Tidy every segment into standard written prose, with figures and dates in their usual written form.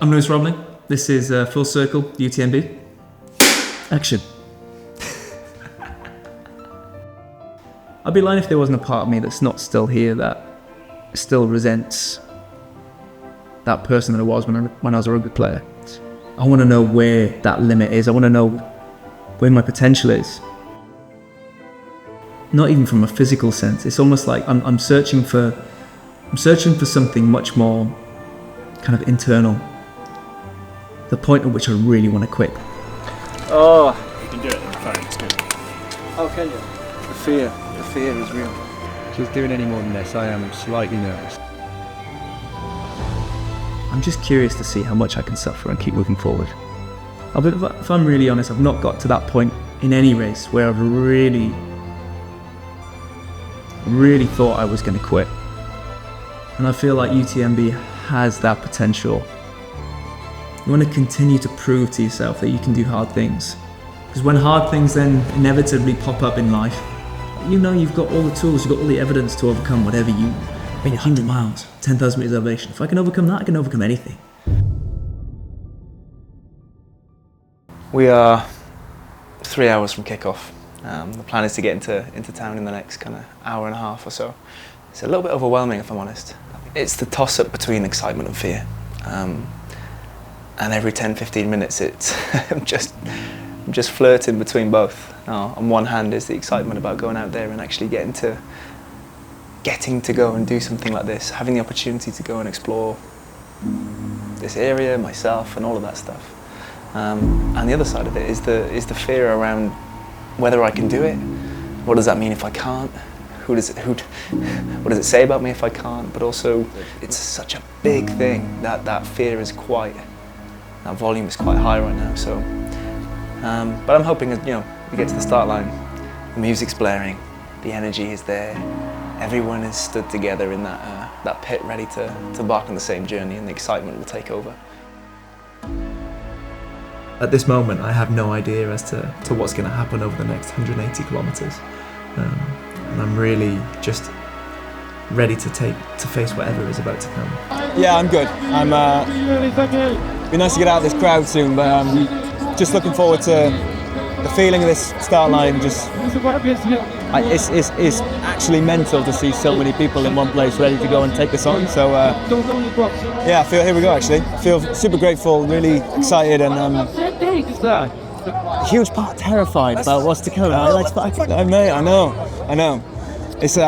I'm Lewis Robling. This is Full Circle UTMB. Action. I'd be lying if there wasn't a part of me that's not still here, that still resents that person that I was when I was a rugby player. I want to know where that limit is. I want to know where my potential is. Not even from a physical sense. It's almost like I'm searching for something much more kind of internal. The point at which I really want to quit. Oh, you can do it. Fine, it's good. How can you? The fear is real. Just doing any more than this, I am slightly nervous. I'm just curious to see how much I can suffer and keep moving forward. If I'm really honest, I've not got to that point in any race where I've really thought I was going to quit. And I feel like UTMB has that potential. You want to continue to prove to yourself that you can do hard things. Because when hard things then inevitably pop up in life, you know you've got all the tools, you've got all the evidence to overcome whatever you... 100 miles, 10,000 meters elevation. If I can overcome that, I can overcome anything. We are 3 hours from kickoff. The plan is to get into town in the next kind of hour and a half or so. It's a little bit overwhelming, if I'm honest. It's the toss-up between excitement and fear. And every 10-15 minutes I'm just flirting between both. On one hand is the excitement about going out there and actually getting to go and do something like this, having the opportunity to go and explore this area, myself and all of that stuff. And the other side of it is the fear around whether I can do it. What does that mean if I can't? What does it say about me if I can't? But also, it's such a big thing that fear is that volume is quite high right now. So, but I'm hoping, we get to the start line, the music's blaring, the energy is there, everyone is stood together in that pit, ready to embark on the same journey, and the excitement will take over. At this moment, I have no idea as to what's going to happen over the next 180 kilometers, and I'm really just ready to face whatever is about to come. Yeah, I'm good. Be nice to get out of this crowd soon, but just looking forward to the feeling of this start line. It's actually mental to see so many people in one place ready to go and take us on. So yeah, here we go. Actually, I feel super grateful, really excited, and a huge part terrified about what's to come. I know. It's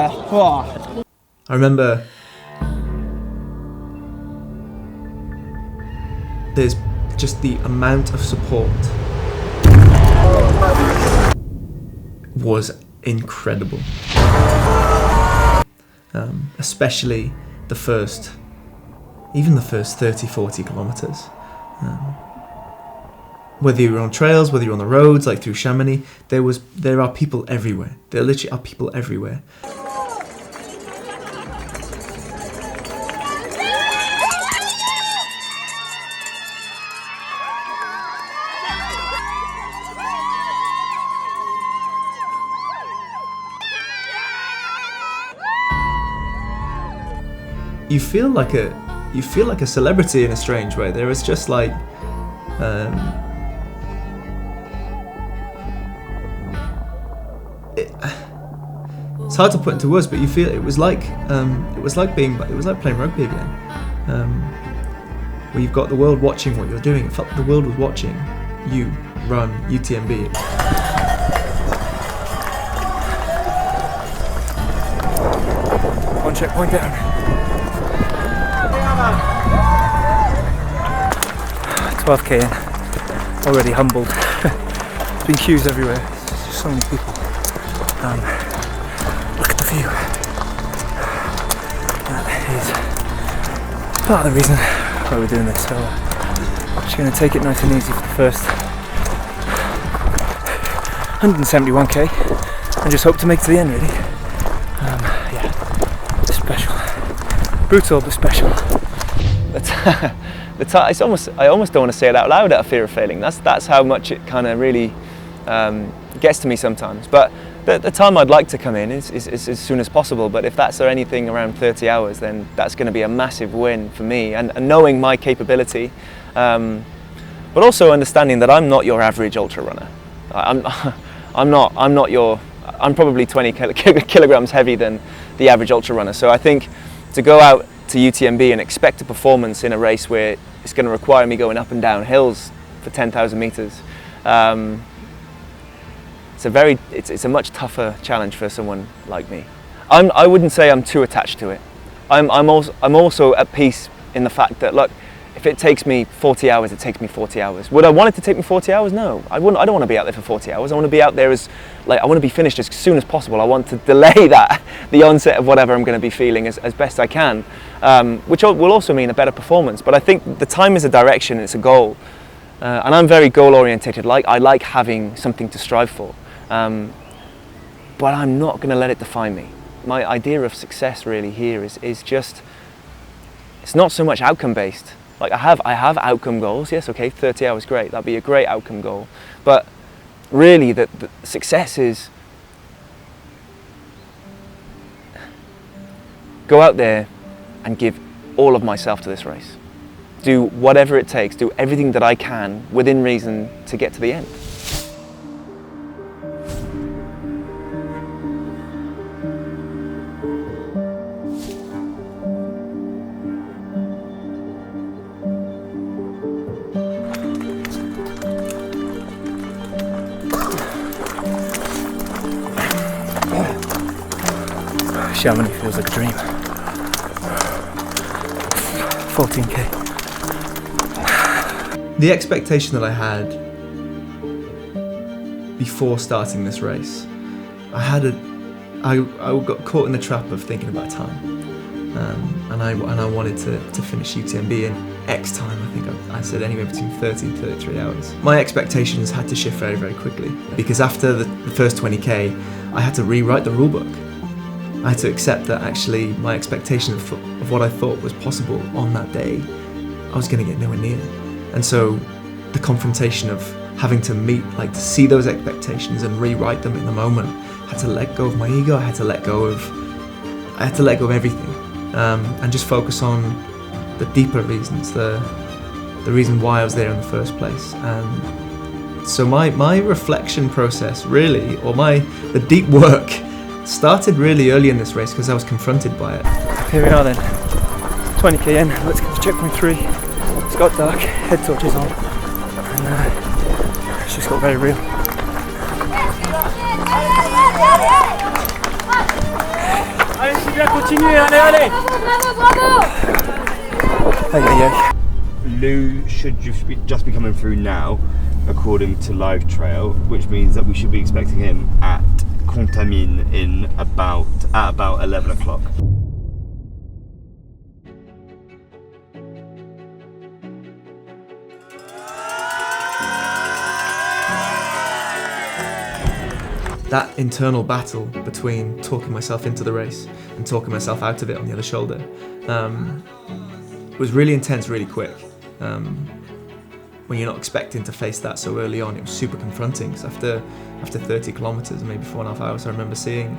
I remember there's just the amount of support was incredible. Especially the first 30, 40 kilometers. Whether you're on trails, whether you're on the roads, like through Chamonix, there are people everywhere. There literally are people everywhere. You feel like a celebrity in a strange way. There is just like it's hard to put into words, but you feel it was like playing rugby again, where you've got the world watching what you're doing. It felt like the world was watching you run UTMB. one checkpoint down. 12k in, already humbled. There's been queues everywhere, there's just so many people. Look at the view. That is part of the reason why we're doing this. So I'm just going to take it nice and easy for the first 171k and just hope to make it to the end, really. Yeah, special. Brutal but special. It's almost, I almost don't want to say it out loud out of fear of failing. That's how much it kind of really gets to me sometimes. But the time I'd like to come in is as soon as possible. But if that's anything around 30 hours, then that's going to be a massive win for me. And knowing my capability, but also understanding that I'm not your average ultra runner. I'm probably 20 kilograms heavy than the average ultra runner. So I think to go out to UTMB and expect a performance in a race where it's going to require me going up and down hills for 10,000 meters, it's a much tougher challenge for someone like me. I wouldn't say I'm too attached to it. I'm also at peace in the fact that, look, if it takes me 40 hours, it takes me 40 hours. Would I want it to take me 40 hours? No, I don't want to be out there for 40 hours. I want to be out there I want to be finished as soon as possible. I want to delay the onset of whatever I'm going to be feeling as best I can, which will also mean a better performance. But I think the time is a direction, it's a goal. And I'm very goal orientated. I like having something to strive for. But I'm not going to let it define me. My idea of success really here is just, it's not so much outcome based. Like I have outcome goals, yes, okay, 30 hours, great, that'd be a great outcome goal. But really the success is go out there and give all of myself to this race. Do whatever it takes, do everything that I can within reason to get to the end. Chamonix feels like a dream. 14k. The expectation that I had before starting this race, I got caught in the trap of thinking about time, and I wanted to finish UTMB in X time. I think I said anywhere between 30 and 33 hours. My expectations had to shift very, very quickly because after the first 20k, I had to rewrite the rulebook. I had to accept that actually my expectation of what I thought was possible on that day, I was going to get nowhere near. And so the confrontation of having to to see those expectations and rewrite them in the moment, I had to let go of my ego, I had to let go of everything, and just focus on the deeper reasons, the reason why I was there in the first place. And so my reflection process really, or the deep work, started really early in this race because I was confronted by it. Here we are then, 20k in, let's get to checkpoint 3. It's got dark, head torches on, and it's just got very real. Allez Sylvia, continue, allez. Lou should just be coming through now, according to Live Trail, which means that we should be expecting him at Contamine at about 11 o'clock. That internal battle between talking myself into the race and talking myself out of it on the other shoulder was really intense, really quick. When you're not expecting to face that so early on, it was super confronting. So after 30 kilometers, maybe 4.5 hours, I remember seeing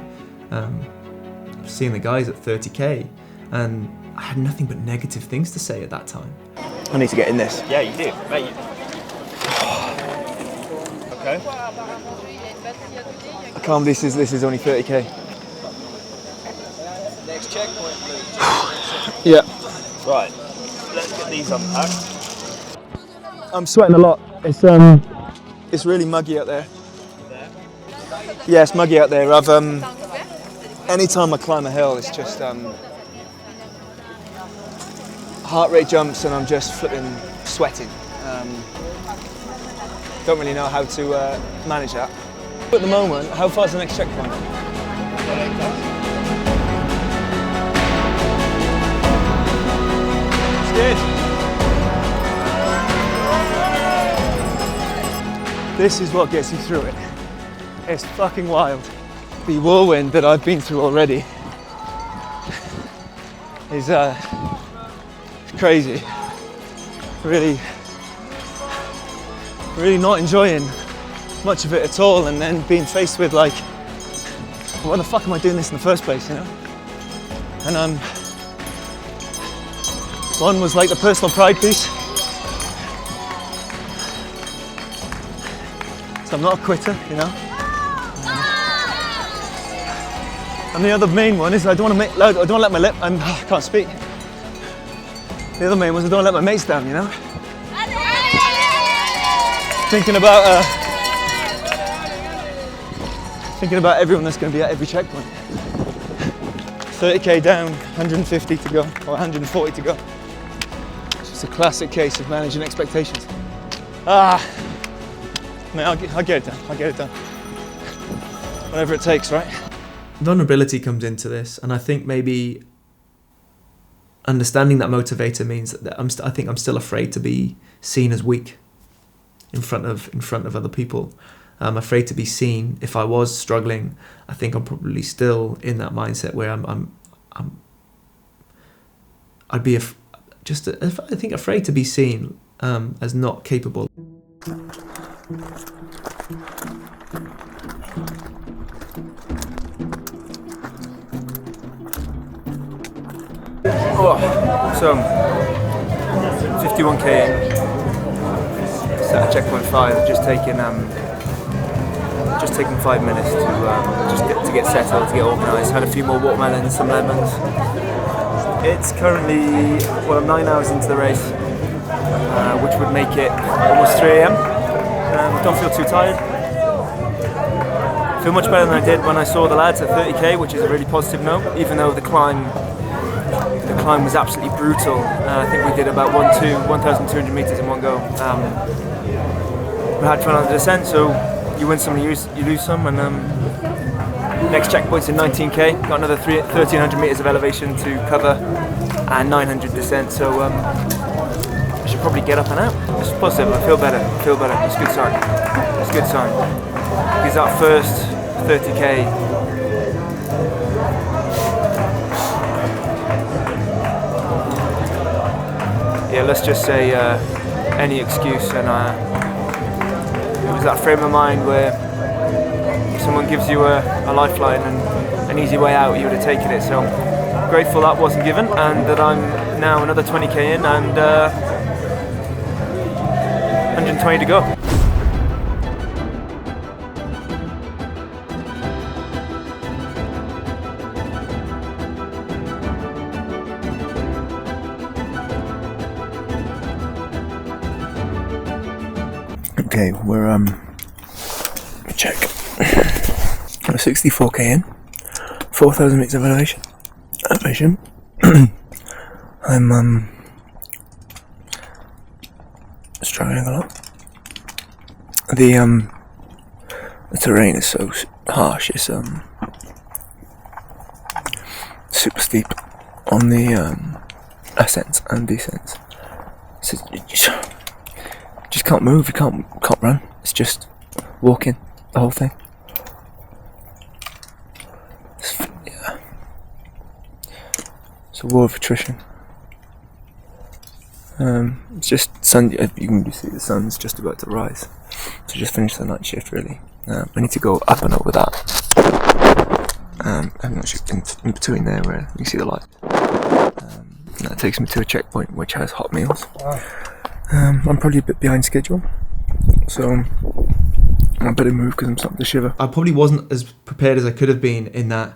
the guys at 30k, and I had nothing but negative things to say at that time. I need to get in this. Yeah, you do, mate. Okay. I can't believe this is only 30k. Next checkpoint, please. Yeah. Right, let's get these unpacked. I'm sweating a lot. It's really muggy out there. Yeah, it's muggy out there. Anytime I climb a hill, it's just heart rate jumps and I'm just flipping sweating. Don't really know how to manage that. At the moment, how far is the next checkpoint? Scared. This is what gets you through it. It's fucking wild. The whirlwind that I've been through already is crazy. Really not enjoying much of it at all, and then being faced with like, why the fuck am I doing this in the first place, you know? And one was like the personal pride piece. So I'm not a quitter, you know? And the other main one is I don't want to let my lip, I can't speak. The other main was I don't want to let my mates down, you know? Thinking about everyone that's going to be at every checkpoint. 30k down, 150 to go, or 140 to go. It's just a classic case of managing expectations. Man, I'll get it done, I'll get it done. Whatever it takes, right? Vulnerability comes into this, and I think maybe understanding that motivator means that I think I'm still afraid to be seen as weak in front of other people. I'm afraid to be seen. If I was struggling, I think I'm probably still in that mindset where I'd be afraid to be seen as not capable. So 51k in, set at checkpoint 5, just taking 5 minutes to get settled, to get organised. Had a few more watermelons, some lemons. It's currently, well, I'm 9 hours into the race, which would make it almost 3 AM. Don't feel too tired. Feel much better than I did when I saw the lads at 30k, which is a really positive note, even though the climb was absolutely brutal. I think we did about 1,200 metres in one go. We had fun on the descent, so you win some, you lose some, and next checkpoint's in 19k. Got another 1,300 metres of elevation to cover and 900 descent, so I should probably get up and out. It's positive, I feel better. It's a good sign. Because that first 30k, yeah, let's just say any excuse, and it was that frame of mind where if someone gives you a lifeline and an easy way out, you would have taken it. So grateful that wasn't given, and that I'm now another 20k in and 120 to go. Okay, we're check. We're 64k in, 4,000 meters of elevation. I'm struggling a lot. The terrain is so harsh. It's super steep on the ascents and descents. So you just can't move. You can't run. It's just walking the whole thing. It's a war of attrition. It's just sun. You can see the sun's just about to rise. So just finish the night shift really. I need to go up and over that. I'm actually in between there where you see the light. That takes me to a checkpoint which has hot meals. I'm probably a bit behind schedule, so I better move because I'm starting to shiver. I probably wasn't as prepared as I could have been in that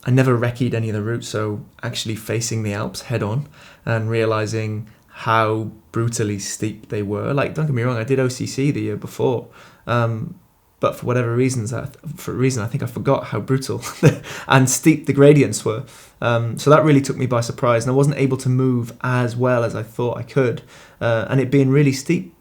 I never recce'd any of the routes, so actually facing the Alps head on and realising how brutally steep they were. Like, don't get me wrong, I did OCC the year before, but for whatever reasons, I think I forgot how brutal and steep the gradients were. So that really took me by surprise, and I wasn't able to move as well as I thought I could. And it being really steep,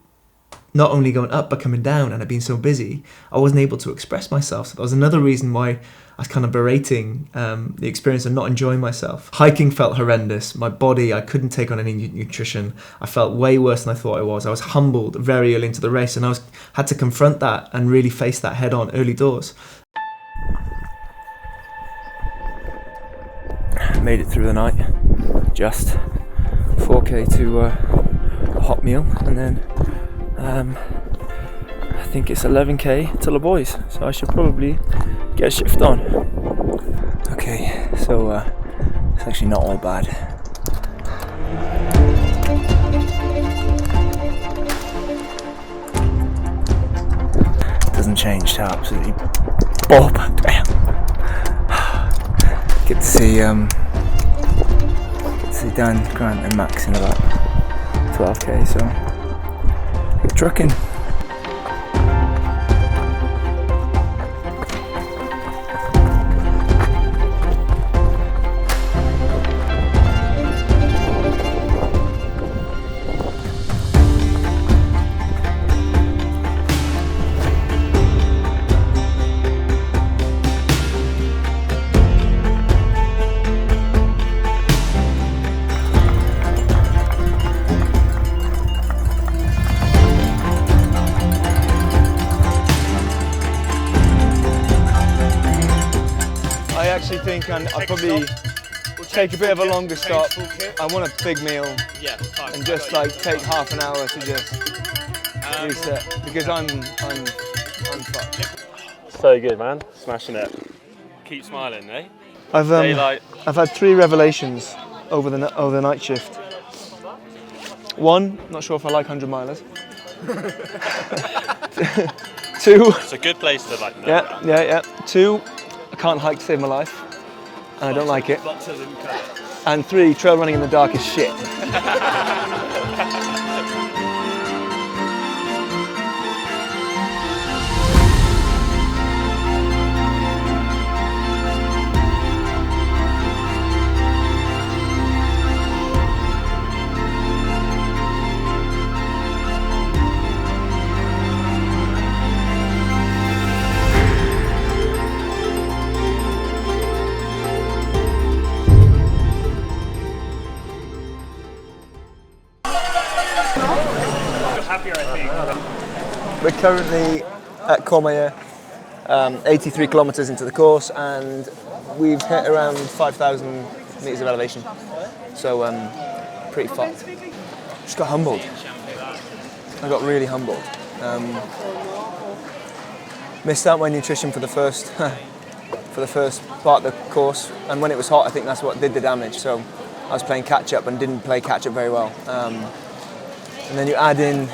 not only going up but coming down, and I'd been so busy, I wasn't able to express myself. So that was another reason why I was kind of berating the experience and not enjoying myself. Hiking felt horrendous. My body, I couldn't take on any nutrition. I felt way worse than I thought I was. I was humbled very early into the race, and had to confront that and really face that head on early doors. Made it through the night, just 4k to a hot meal, and then I think it's 11k to the boys, so I should probably get a shift on. Okay, so it's actually not all bad. Doesn't change to absolutely bob. Get to see Dan, Grant and Max in about 12k, so get trucking. I actually think I'll probably take a bit of a longer stop. I want a big meal and just like take half an hour to just reset, because I'm fucked. So good, man. Smashing it. Keep smiling, eh? I've had 3 revelations over the night shift. 1, not sure if I like 100 milers. 2, It's a good place to like know. yeah. 2, I can't hike to save my life, and I don't like it. And 3, trail running in the dark is shit. We're currently at Courmayeur, 83 kilometres into the course, and we've hit around 5,000 metres of elevation. So pretty fucked. Just got humbled. I got really humbled. Missed out my nutrition for the first part of the course, and when it was hot, I think that's what did the damage. So I was playing catch up and didn't play catch up very well. And then you add in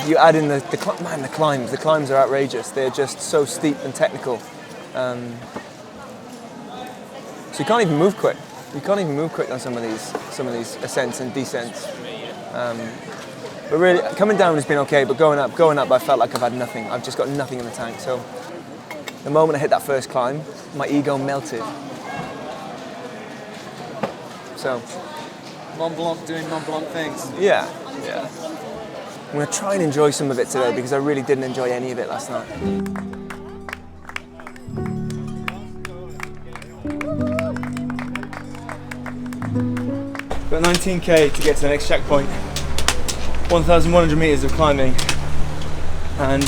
the climbs. The climbs are outrageous. They're just so steep and technical. So you can't even move quick. You can't even move quick on some of these ascents and descents. But really, coming down has been okay. But going up, I felt like I've had nothing. I've just got nothing in the tank. So the moment I hit that first climb, my ego melted. So Mont Blanc doing Mont Blanc things. yeah. I'm going to try and enjoy some of it today, because I really didn't enjoy any of it last night. Got 19k to get to the next checkpoint. 1,100 metres of climbing, and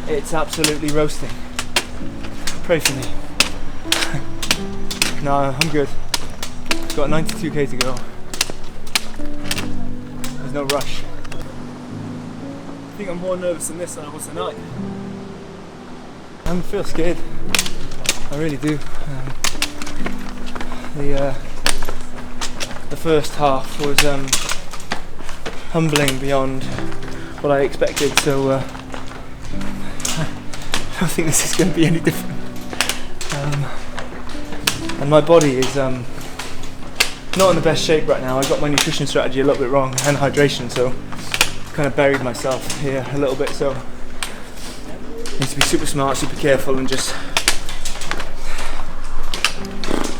it's absolutely roasting. Pray for me. No, I'm good. Got 92k to go. There's no rush. I think I'm more nervous than this than I was tonight. I feel scared. I really do. The first half was humbling beyond what I expected, so I don't think this is going to be any different. And my body is not in the best shape right now. I got my nutrition strategy a little bit wrong, and hydration, so kind of buried myself here a little bit, so need to be super smart, super careful, and just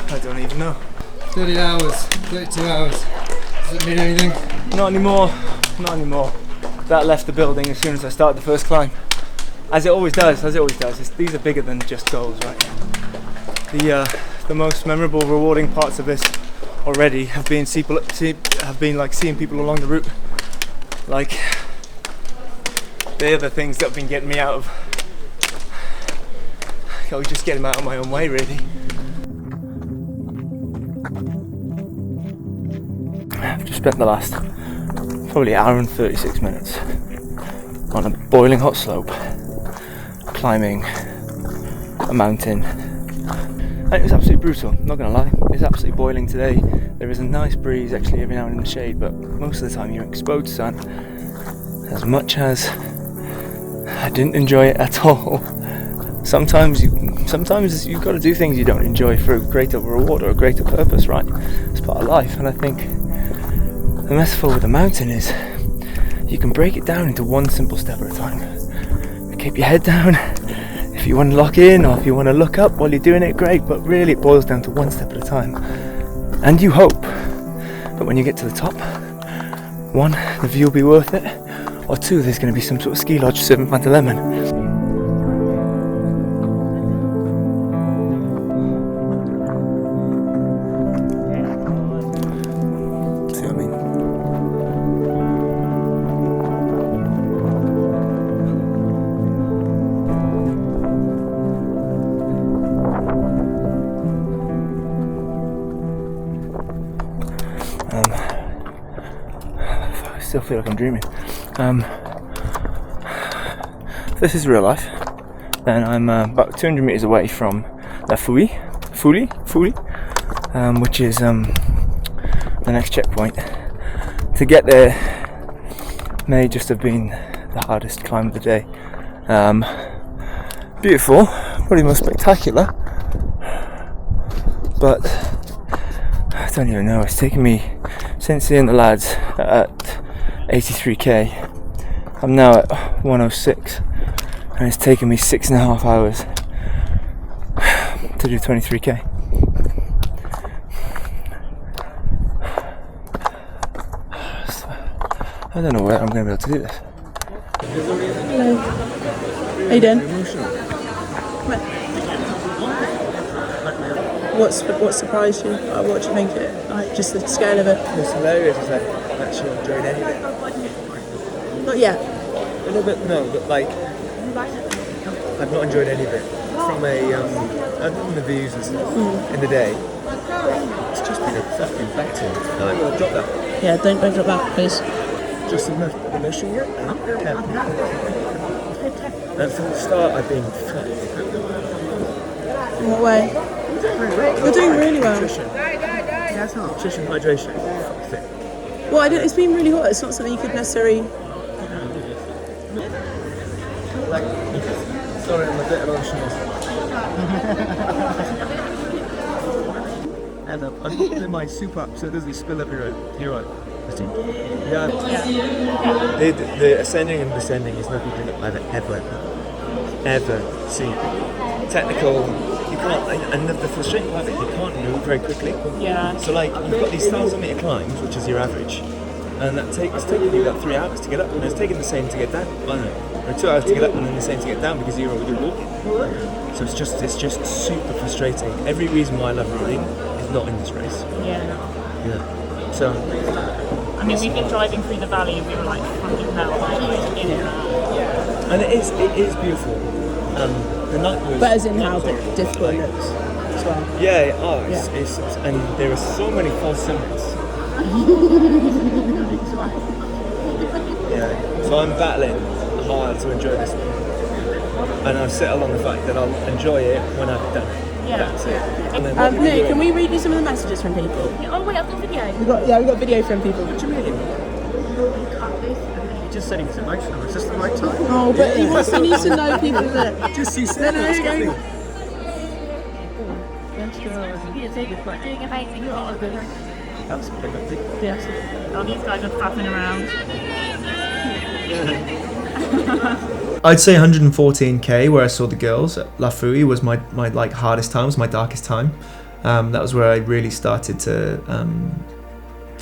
I don't even know. 30 hours, 32 hours. Does it mean anything? Not anymore. that left the building as soon as I started the first climb. As it always does, these are bigger than just goals, right? The most memorable, rewarding parts of this already have been like seeing people along the route. Like, they're the things that have been getting me out of, just getting out of my own way, really. I've just spent the last probably hour and 36 minutes on a boiling hot slope, climbing a mountain, and it was absolutely brutal, not gonna lie. It's absolutely boiling today. There is a nice breeze actually every now and in the shade, but most of the time you're exposed to sun. As much as I didn't enjoy it at all, sometimes you've got to do things you don't enjoy for a greater reward or a greater purpose, right? It's part of life. And I think the metaphor with the mountain is you can break it down into one simple step at a time. Keep your head down. If you want to lock in or if you want to look up while you're doing it, great, but really it boils down to one step at a time. And you hope that when you get to the top, 1, the view will be worth it, or 2, there's going to be some sort of ski lodge serving Fanta Lemon. I still feel like I'm dreaming. If this is real life, then I'm about 200 meters away from La Fouille, which is the next checkpoint. To get there may just have been the hardest climb of the day. Beautiful, probably most spectacular, but I don't even know. It's taken me, since seeing the lads at 83k, I'm now at 106, and it's taken me 6.5 hours to do 23k. I don't know where I'm going to be able to do this. Hello. How you doing? Come on. What surprised you? What do you think? Just the scale of it? It's hilarious as I've actually enjoyed any of it. Not yet. A little bit, no, but like, I've not enjoyed any of it. From other than the views and stuff in the day, it's just been a fucking battle. Like, drop that. Yeah, don't drop that, please. Just the mission yet? And from the start, I've been fat. In what way? You're doing really well. Nutrition. Nutrition, hydration. Well, it's been really hot. It's not something you could necessarily. Like, sorry, I'm a bit emotional. And I'm putting my soup up so it doesn't spill everywhere. Here, right? Yeah. The ascending and descending is nothing I've ever seen. Technical, you can't, and the frustrating part is you can't move very quickly. Yeah. So like, you've got these 1,000-meter climbs, which is your average, and it's taking you about 3 hours to get up, and it's taking the same to get down. Or 2 hours to get up, and then the same to get down because you're walking. So it's just super frustrating. Every reason why I love running is not in this race. Yeah. So. I mean, we've been driving through the valley and we were like fucking hell. And it is beautiful. The night was. But as in how difficult it looks as well. Yeah, it's and there are so many false summits. Yeah. So I'm battling hard to enjoy this one. And I've settled on the fact that I'll enjoy it when I've done it. Yeah. That's it. Lou, can we read you some of the messages from people? Oh wait, I've got video. We got video from people. What do you mean? You're just saying it's emotional. It's just the right time. Oh, but he needs to know people that. Just you said No, You're doing amazing. That's pretty Yes. Oh, these guys are faffing around. I'd say 114k where I saw the girls at La Fouille was my like hardest time, was my darkest time. That was where I really started to, the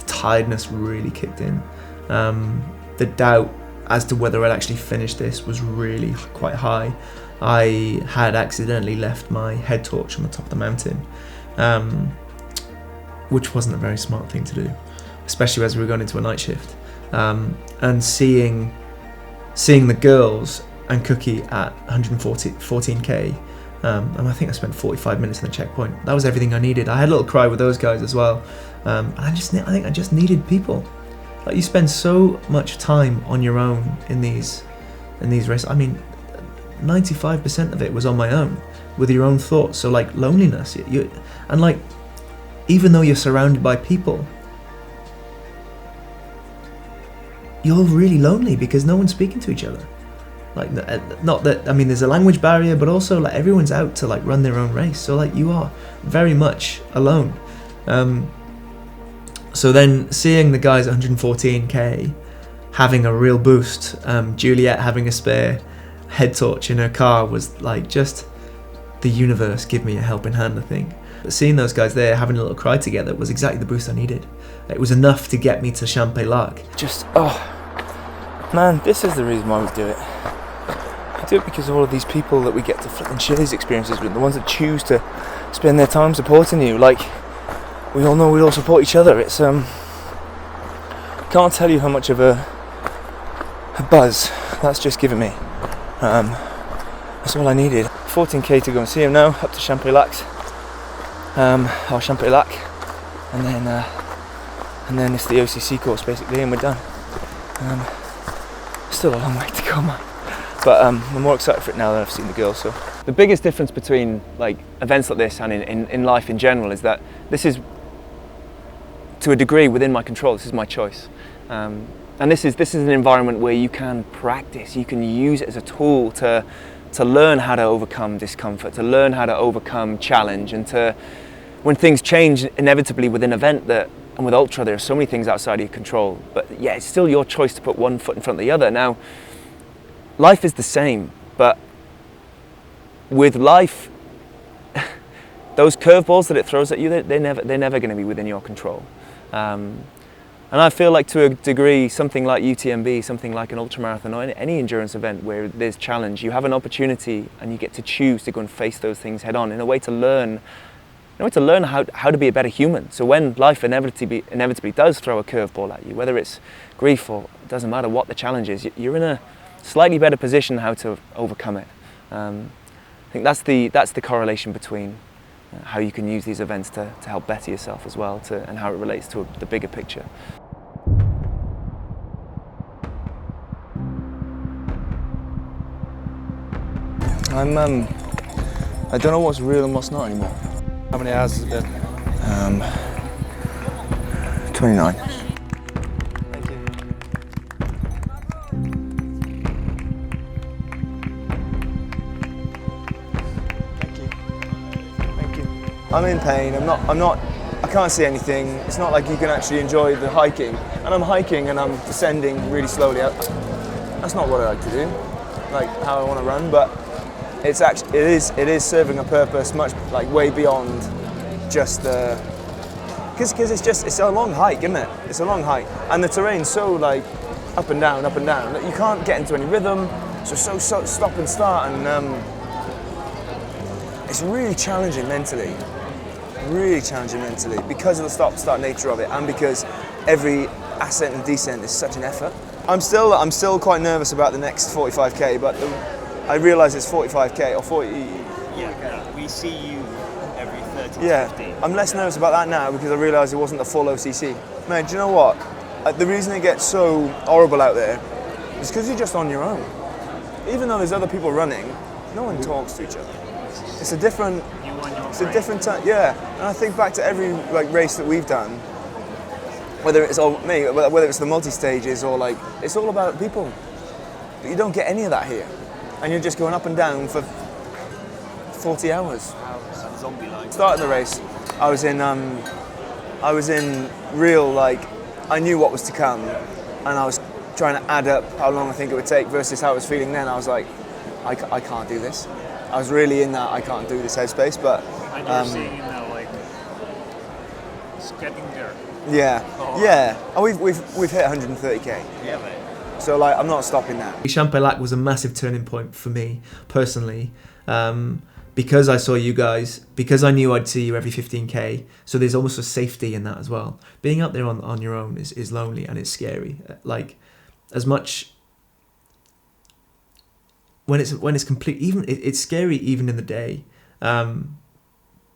tiredness really kicked in. The doubt as to whether I'd actually finish this was really quite high. I had accidentally left my head torch on the top of the mountain, which wasn't a very smart thing to do, especially as we were going into a night shift. And seeing the girls and Cookie at 14k, and I think I spent 45 minutes in the checkpoint. That was everything I needed. I had a little cry with those guys as well, and I think I just needed people. Like, you spend so much time on your own in these races. I mean, 95% of it was on my own with your own thoughts. So like loneliness, and like, even though you're surrounded by people, you're really lonely because no one's speaking to each other. Like, not that, I mean, there's a language barrier, but also like everyone's out to like run their own race. So like, you are very much alone. So then seeing the guys at 114k having a real boost, Juliet having a spare head torch in her car, was like just the universe give me a helping hand, I think. But seeing those guys there having a little cry together was exactly the boost I needed. It was enough to get me to Champ-Lac. Just, oh man, this is the reason why we do it. We do it because of all of these people that we get to flipping share these experiences with, the ones that choose to spend their time supporting you. Like, we all know we all support each other. It's can't tell you how much of a buzz that's just given me. That's all I needed. 14k to go and see him now, up to Champ-Lac, or Champ-Lac, and then it's the OCC course basically, and we're done. Still a long way to go, man. But I'm more excited for it now than I've seen the girls. So the biggest difference between like events like this and in life in general is that this is, to a degree, within my control. This is my choice. And this is an environment where you can practice, you can use it as a tool to learn how to overcome discomfort, to learn how to overcome challenge, and to, when things change inevitably with an event and with ultra, there are so many things outside of your control, but yeah, it's still your choice to put one foot in front of the other. Now, life is the same, but with life, those curveballs that it throws at you, they're never going to be within your control. And I feel like, to a degree, something like UTMB, something like an ultramarathon, or any endurance event where there's challenge, you have an opportunity and you get to choose to go and face those things head on in a way to learn how to be a better human. So when life inevitably does throw a curveball at you, whether it's grief or it doesn't matter what the challenge is, you're in a slightly better position how to overcome it. I think that's the correlation between how you can use these events to help better yourself as well, and how it relates to the bigger picture. I don't know what's real and what's not anymore. How many hours has it been? 29. Thank you. Thank you. I'm in pain. I can't see anything. It's not like you can actually enjoy the hiking. And I'm hiking and I'm descending really slowly. That's not what I like to do, like how I want to run, but it is serving a purpose much, like, way beyond just because it's a long hike, isn't it? It's a long hike, and the terrain's so like up and down that you can't get into any rhythm. So stop and start, and it's really challenging mentally. Because of the stop-start nature of it, and because every ascent and descent is such an effort. I'm still quite nervous about the next 45k, but I realise it's 45k or 40. Yeah, we see you every 30 to 50. I'm less nervous about that now because I realise it wasn't a full OCC. Mate, do you know what? The reason it gets so horrible out there is because you're just on your own. Even though there's other people running, no one talks to each other. It's a different time. Yeah, and I think back to every race that we've done, whether it's whether it's the multi-stages or it's all about people. But you don't get any of that here, and you're just going up and down for 40 hours. Zombie-like. Starting the race, I was in real I knew what was to come, and I was trying to add up how long I think it would take versus how I was feeling then. I was like, I can't do this. I was really in that I can't do this headspace, but. And you're seeing now, it's getting there. Yeah, yeah. And we've hit 130k. Yeah, mate. So like, I'm not stopping now. Champs-Élacques was a massive turning point for me personally, because I saw you guys, because I knew I'd see you every 15k. So there's almost a safety in that as well. Being out there on your own is lonely and it's scary. Like, as much when it's complete, even it's scary even in the day,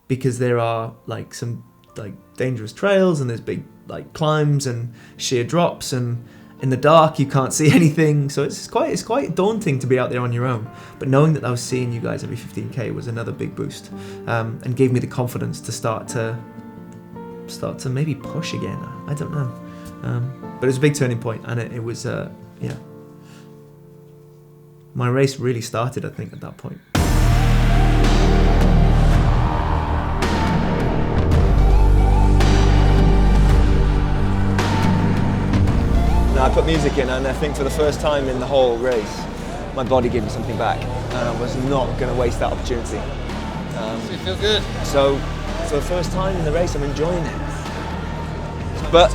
because there are like some like dangerous trails and there's big like climbs and sheer drops, and in the dark you can't see anything, so it's quite daunting to be out there on your own. But knowing that I was seeing you guys every 15k was another big boost, and gave me the confidence to start to maybe push again. I don't know, but it was a big turning point, and it was yeah, my race really started, I think, at that point. I put music in, and I think for the first time in the whole race, my body gave me something back, and I was not going to waste that opportunity. So you feel good? So for the first time in the race, I'm enjoying it. But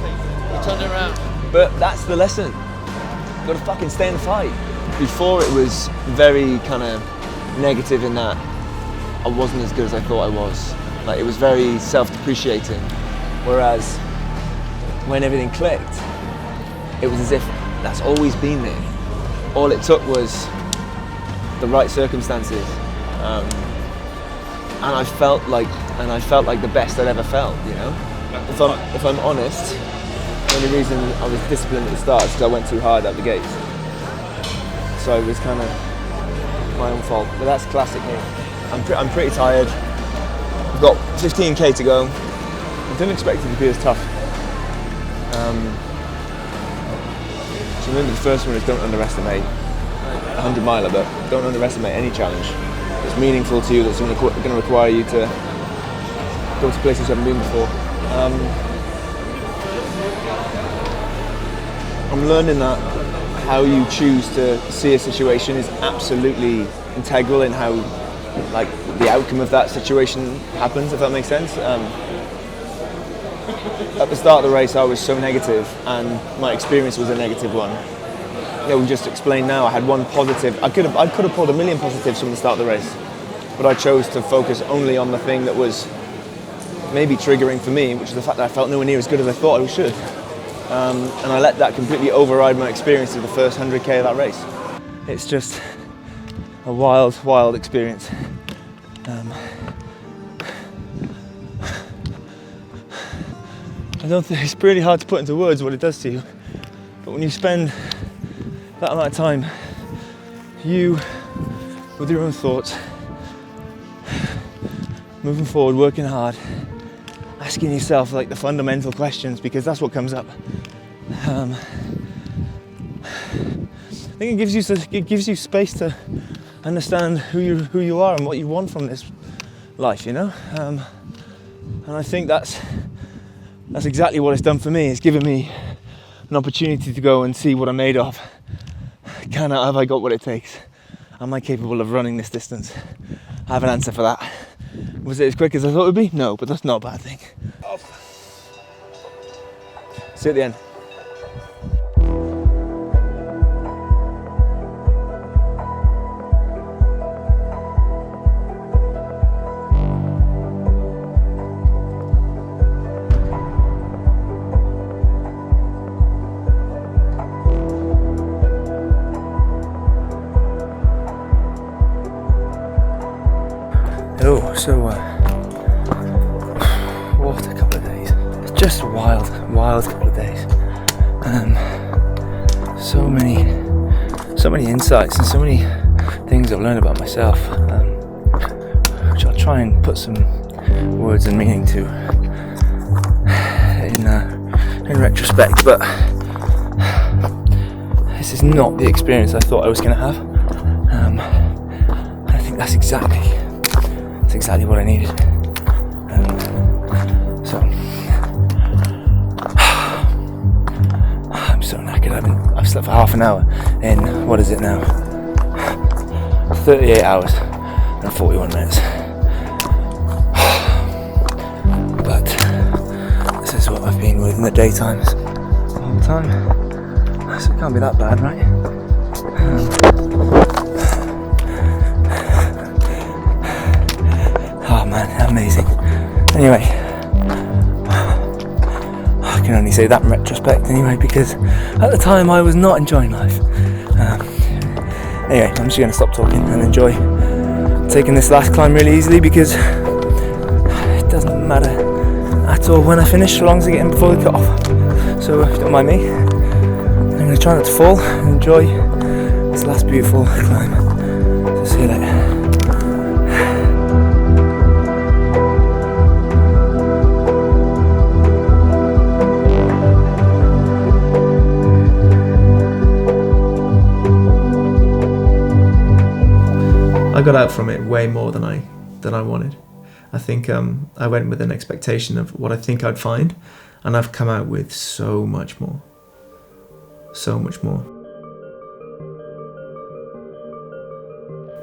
You turned it around. But that's the lesson. You've got to fucking stay in the fight. Before it was very kind of negative in that I wasn't as good as I thought I was. Like, it was very self-depreciating. Whereas when everything clicked, it was as if that's always been there. All it took was the right circumstances, and I felt like the best I'd ever felt. You know, if I'm honest, the only reason I was disciplined at the start is because I went too hard out the gates. So it was kind of my own fault. But that's classic me. I'm pretty tired. I've got 15k to go. I didn't expect it to be as tough. So remember, the first one is don't underestimate a 100 miler, but don't underestimate any challenge that's meaningful to you, that's going to require you to go to places you haven't been before. I'm learning that how you choose to see a situation is absolutely integral in how, like, the outcome of that situation happens, if that makes sense. At the start of the race, I was so negative, and my experience was a negative one. Yeah, we just explained now, I had one positive. I could have pulled a million positives from the start of the race, but I chose to focus only on the thing that was maybe triggering for me, which is the fact that I felt nowhere near as good as I thought I should. And I let that completely override my experience of the first 100k of that race. It's just a wild, wild experience. I don't think it's pretty hard to put into words what it does to you, but when you spend that amount of time, you with your own thoughts, moving forward, working hard, asking yourself like the fundamental questions, because that's what comes up. I think it gives you space to understand who you are and what you want from this life, you know. And I think that's exactly what it's done for me. It's given me an opportunity to go and see what I'm made of. Have I got what it takes? Am I capable of running this distance? I have an answer for that. Was it as quick as I thought it would be? No, but that's not a bad thing. See you at the end. Oh, so what a couple of days. Just a wild couple of days. So many insights and so many things I've learned about myself, which I'll try and put some words and meaning to in retrospect, but this is not the experience I thought I was going to have. I think that's exactly what I needed. So I'm so knackered. I've slept for half an hour in, what is it now? 38 hours and 41 minutes. But this is what I've been with in the daytimes all the time. So it can't be that bad, right? Oh man, amazing. Anyway, I can only say that in retrospect anyway, because at the time I was not enjoying life. Anyway, I'm just going to stop talking and enjoy taking this last climb really easily, because it doesn't matter at all when I finish, so long as I get in before the cut-off. So if you don't mind me, I'm going to try not to fall and enjoy this last beautiful climb. So see you later. I got out from it way more than I wanted. I think I went with an expectation of what I think I'd find, and I've come out with so much more. So much more.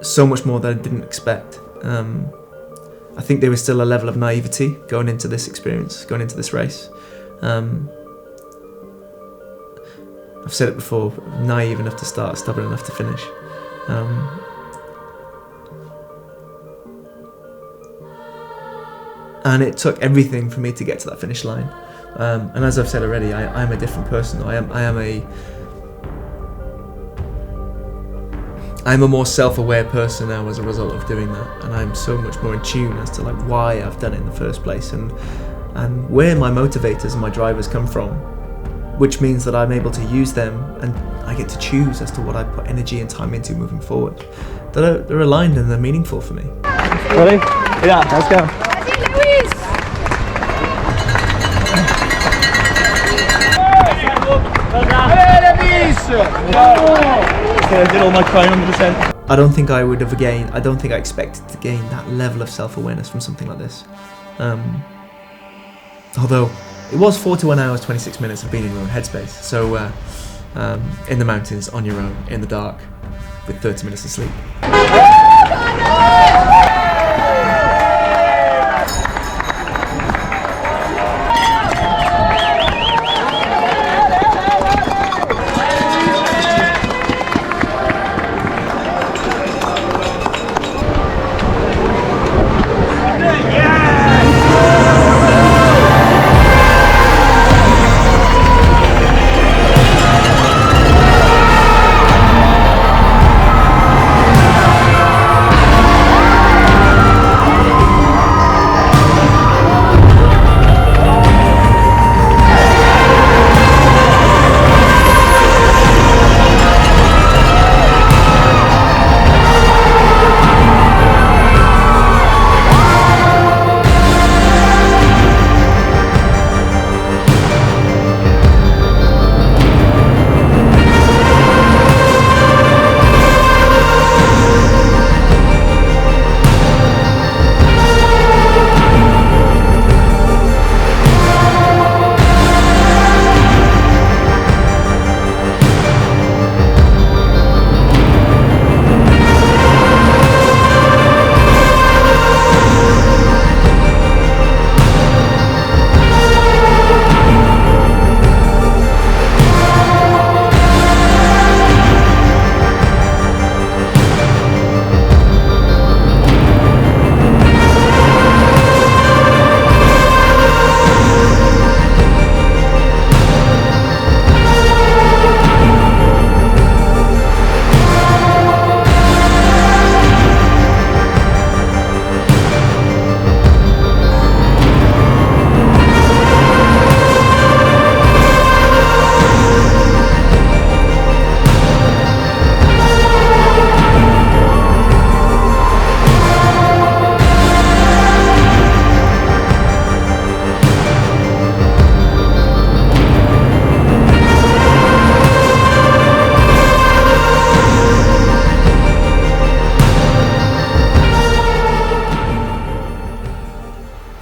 So much more that I didn't expect. I think there was still a level of naivety going into this experience, going into this race. I've said it before, naive enough to start, stubborn enough to finish. And it took everything for me to get to that finish line. And as I've said already, I'm a different person. I'm a more self-aware person now as a result of doing that, and I'm so much more in tune as to like why I've done it in the first place, and where my motivators and my drivers come from, which means that I'm able to use them, and I get to choose as to what I put energy and time into moving forward. They're aligned and they're meaningful for me. Ready? Yeah, let's go. I did all my crying on the descent. I don't think I expected to gain that level of self-awareness from something like this. Although it was 41 hours, 26 minutes of being in your own headspace. So in the mountains, on your own, in the dark, with 30 minutes of sleep.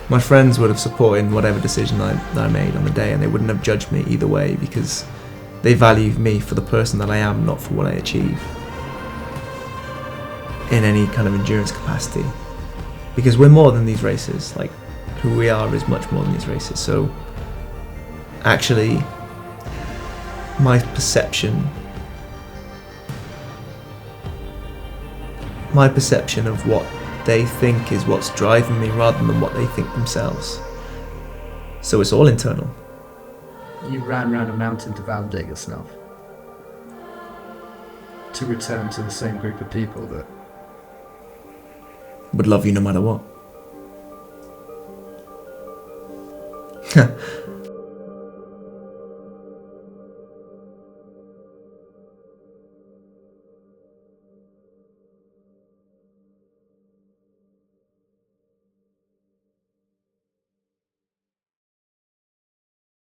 My friends would have supported whatever decision I made on the day, and they wouldn't have judged me either way, because they value me for the person that I am, not for what I achieve in any kind of endurance capacity. Because we're more than these races. Like, who we are is much more than these races. So actually, my perception of what they think is what's driving me rather than what they think themselves. So it's all internal. You ran around a mountain to validate yourself, to return to the same group of people that would love you no matter what.